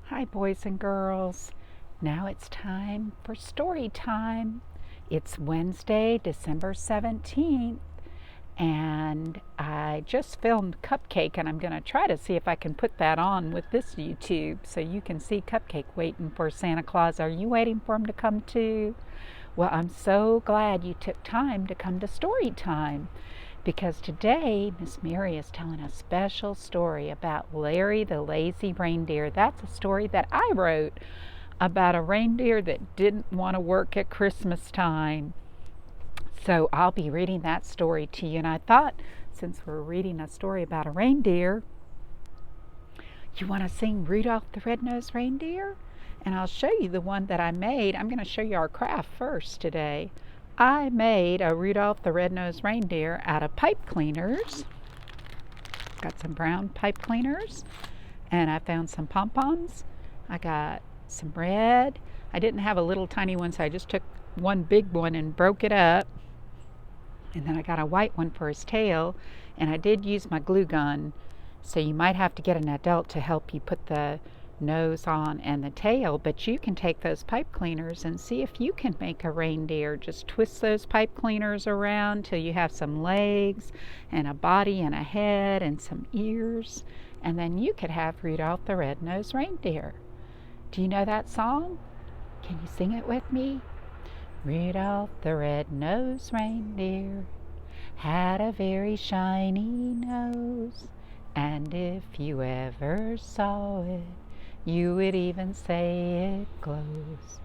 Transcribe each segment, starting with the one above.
Hi, boys and girls. Now it's time for story time. It's Wednesday, December 17th, and I just filmed Cupcake, and I'm going to try to see if I can put that on with this YouTube so you can see Cupcake waiting for Santa Claus. Are you waiting for him to come too? Well, I'm so glad you took time to come to story time, because today Miss Mary is telling a special story about Larry the Lazy Reindeer. That's a story that I wrote about a reindeer that didn't want to work at Christmas time. So I'll be reading that story to you. And I thought, since we're reading a story about a reindeer, you want to sing Rudolph the Red-Nosed Reindeer? And I'll show you the one that I made. I'm going to show you our craft first today. I made a Rudolph the Red-Nosed Reindeer out of pipe cleaners. Got some brown pipe cleaners, and I found some pom-poms. I got some red. I didn't have a little tiny one, so I just took one big one and broke it up. And then I got a white one for his tail, and I did use my glue gun, so you might have to get an adult to help you put the nose on and the tail, but you can take those pipe cleaners and see if you can make a reindeer. Just twist those pipe cleaners around till you have some legs and a body and a head and some ears, and then you could have Rudolph the Red-Nosed Reindeer. Do you know that song? Can you sing it with me? Rudolph the Red-Nosed Reindeer had a very shiny nose, and if you ever saw it, you would even say it glows.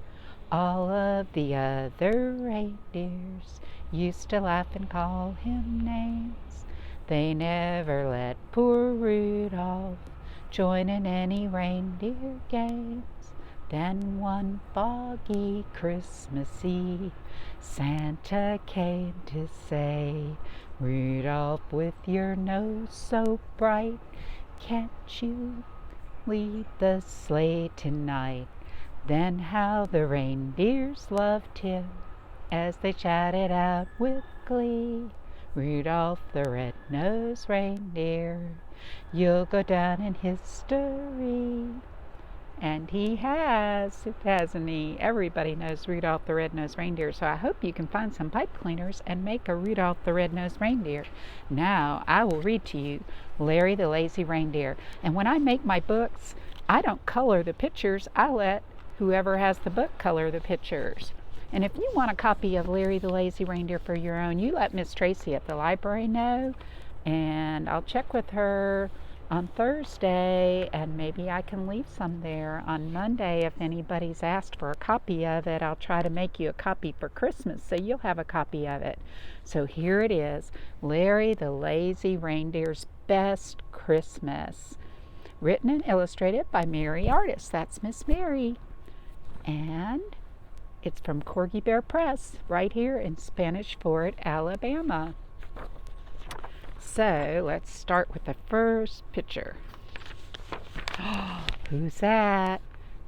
All of the other reindeers used to laugh and call him names. They never let poor Rudolph join in any reindeer games. Then one foggy Christmas Eve, Santa came to say, Rudolph, with your nose so bright, can't you lead the sleigh tonight? Then how the reindeers loved him as they chatted out with glee. Rudolph the Red-Nosed Reindeer, you'll go down in history. And he has, hasn't he? Everybody knows Rudolph the Red-Nosed Reindeer, so I hope you can find some pipe cleaners and make a Rudolph the Red-Nosed Reindeer. Now, I will read to you Larry the Lazy Reindeer. And when I make my books, I don't color the pictures. I let whoever has the book color the pictures. And if you want a copy of Larry the Lazy Reindeer for your own, you let Miss Tracy at the library know, and I'll check with her on Thursday, and maybe I can leave some there on Monday. If anybody's asked for a copy of it, I'll try to make you a copy for Christmas, so you'll have a copy of it. So here it is, Larry the Lazy Reindeer's Best Christmas. Written and illustrated by Mary Artist. That's Miss Mary. And it's from Corgi Bear Press, right here in Spanish Fort, Alabama. So let's start with the first picture. Who's that?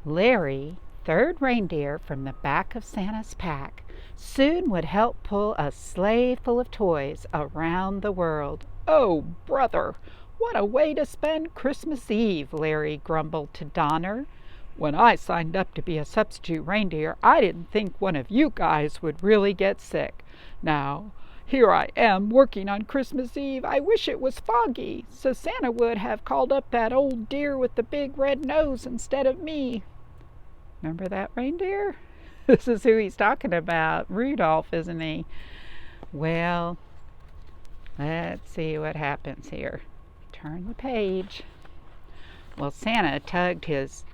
Larry, third reindeer from the back of Santa's pack, soon would help pull a sleigh full of toys around the world. Oh, brother, what a way to spend Christmas Eve, Larry grumbled to Donner. When I signed up to be a substitute reindeer, I didn't think one of you guys would really get sick. Now, here I am working on Christmas Eve. I wish it was foggy, so Santa would have called up that old deer with the big red nose instead of me. Remember that reindeer? This is who he's talking about. Rudolph, isn't he? Well, let's see what happens here. Turn the page. Well, Santa tugged his...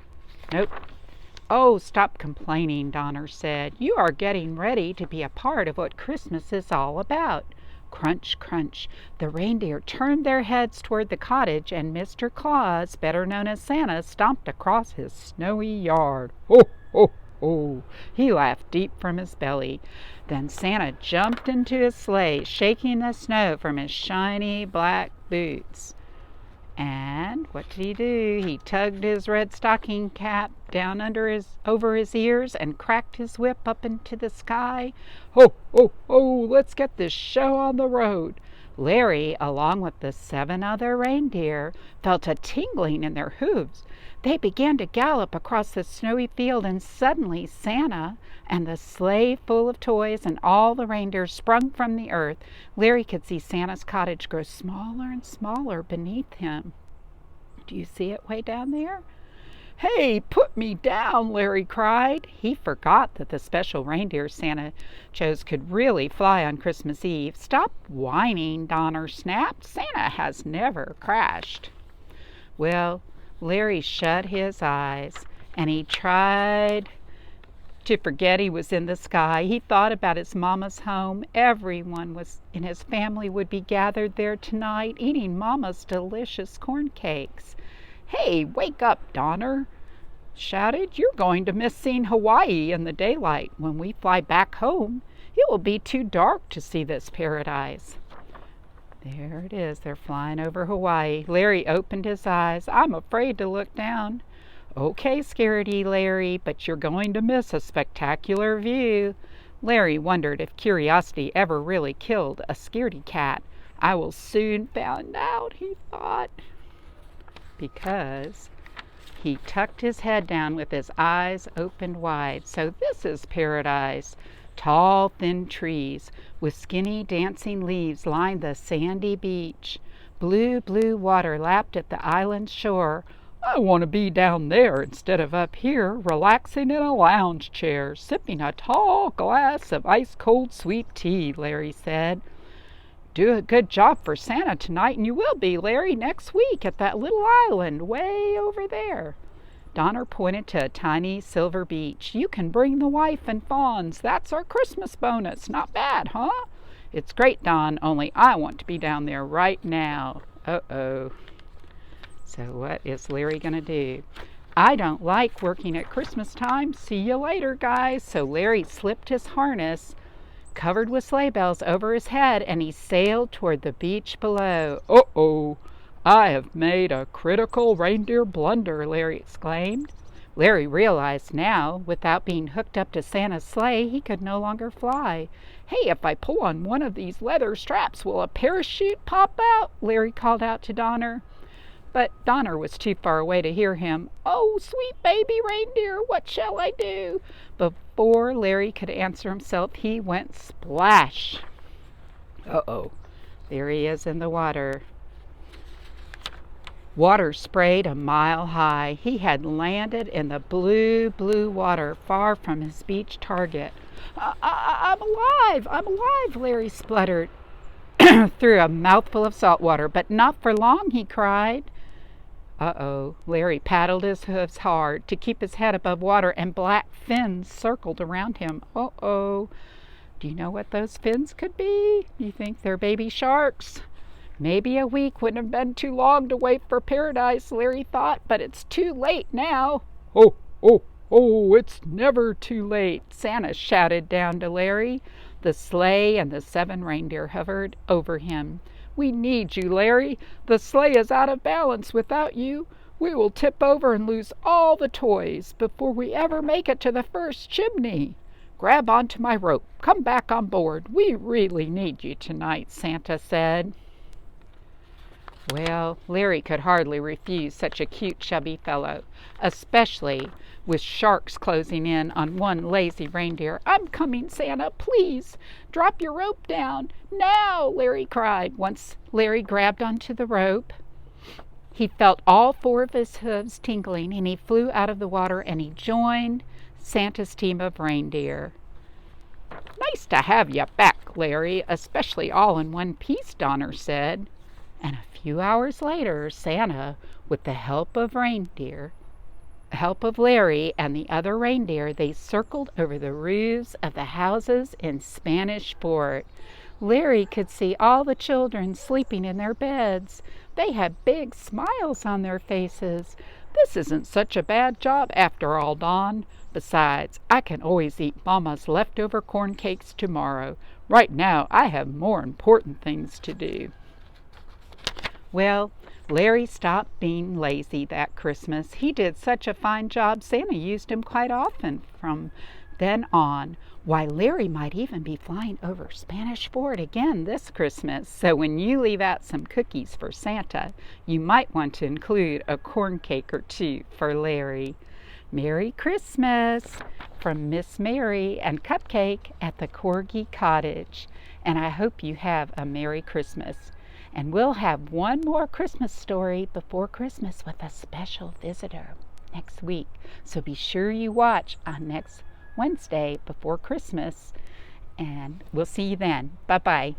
Nope. Oh, stop complaining, Donner said. You are getting ready to be a part of what Christmas is all about. Crunch, crunch. The reindeer turned their heads toward the cottage, and Mr. Claus, better known as Santa, stomped across his snowy yard. Ho, ho, ho. He laughed deep from his belly. Then Santa jumped into his sleigh, shaking the snow from his shiny black boots. And what did he do? He tugged his red stocking cap down over his ears and cracked his whip up into the sky. Ho, ho, ho, let's get this show on the road. Larry, along with the 7 other reindeer, felt a tingling in their hooves. They began to gallop across the snowy field, and suddenly Santa and the sleigh full of toys and all the reindeer sprung from the earth. Larry could see Santa's cottage grow smaller and smaller beneath him. Do you see it way down there? "Hey, put me down!" Larry cried. He forgot that the special reindeer Santa chose could really fly on Christmas Eve. "Stop whining," Donner snapped. "Santa has never crashed." Well, Larry shut his eyes and he tried to forget he was in the sky. He thought about his mama's home. Everyone was in his family would be gathered there tonight, eating mama's delicious corn cakes. "Hey, wake up," Donner shouted. "You're going to miss seeing Hawaii in the daylight. When we fly back home, it will be too dark to see this paradise." There it is. They're flying over Hawaii. Larry opened his eyes. "I'm afraid to look down." "Okay, Scaredy Larry, but you're going to miss a spectacular view." Larry wondered if curiosity ever really killed a scaredy cat. "I will soon find out," he thought, because he tucked his head down with his eyes opened wide. So this is paradise. Tall, thin trees with skinny, dancing leaves lined the sandy beach. Blue, blue water lapped at the island's shore. "I want to be down there instead of up here, relaxing in a lounge chair, sipping a tall glass of ice-cold sweet tea," Larry said. "Do a good job for Santa tonight, and you will be, Larry, next week at that little island way over there." Donner pointed to a tiny silver beach. "You can bring the wife and fawns. That's our Christmas bonus. Not bad, huh?" "It's great, Don, only I want to be down there right now." Uh-oh. So what is Larry going to do? "I don't like working at Christmas time. See you later, guys." So Larry slipped his harness, covered with sleigh bells, over his head, and he sailed toward the beach below. "Uh-oh, I have made a critical reindeer blunder," Larry exclaimed. Larry realized now, without being hooked up to Santa's sleigh, he could no longer fly. "Hey, if I pull on one of these leather straps, will a parachute pop out?" Larry called out to Donner. But Donner was too far away to hear him. "Oh, sweet baby reindeer, what shall I do?" Before Larry could answer himself, he went splash. Uh-oh, there he is in the water. Water sprayed a mile high. He had landed in the blue, blue water far from his beach target. I'm alive! I'm alive!" Larry spluttered through a mouthful of salt water. "But not for long," he cried. Uh-oh. Larry paddled his hooves hard to keep his head above water, and black fins circled around him. Uh-oh. Do you know what those fins could be? You think they're baby sharks? Maybe a week wouldn't have been too long to wait for paradise, Larry thought, but it's too late now. "Oh, oh, oh, it's never too late," Santa shouted down to Larry. The sleigh and the 7 reindeer hovered over him. "We need you, Larry. The sleigh is out of balance without you. We will tip over and lose all the toys before we ever make it to the first chimney. Grab onto my rope. Come back on board. We really need you tonight," Santa said. Well, Larry could hardly refuse such a cute, chubby fellow, especially with sharks closing in on one lazy reindeer. "I'm coming, Santa. Please, drop your rope down. Now," Larry cried. Once Larry grabbed onto the rope, he felt all 4 of his hooves tingling, and he flew out of the water, and he joined Santa's team of reindeer. "Nice to have you back, Larry, especially all in one piece," Donner said. And a few hours later, Santa, with the help of Larry and the other reindeer, they circled over the roofs of the houses in Spanish Fort. Larry could see all the children sleeping in their beds. They had big smiles on their faces. "This isn't such a bad job after all, Don. Besides, I can always eat Mama's leftover corn cakes tomorrow. Right now, I have more important things to do." Well, Larry stopped being lazy that Christmas. He did such a fine job, Santa used him quite often, from then on. Why, Larry might even be flying over Spanish Fort again this Christmas. So when you leave out some cookies for Santa, you might want to include a corn cake or two for Larry. Merry Christmas from Miss Mary and Cupcake at the Corgi Cottage. And I hope you have a Merry Christmas. And we'll have one more Christmas story before Christmas with a special visitor next week. So be sure you watch on next Wednesday before Christmas. And we'll see you then. Bye-bye.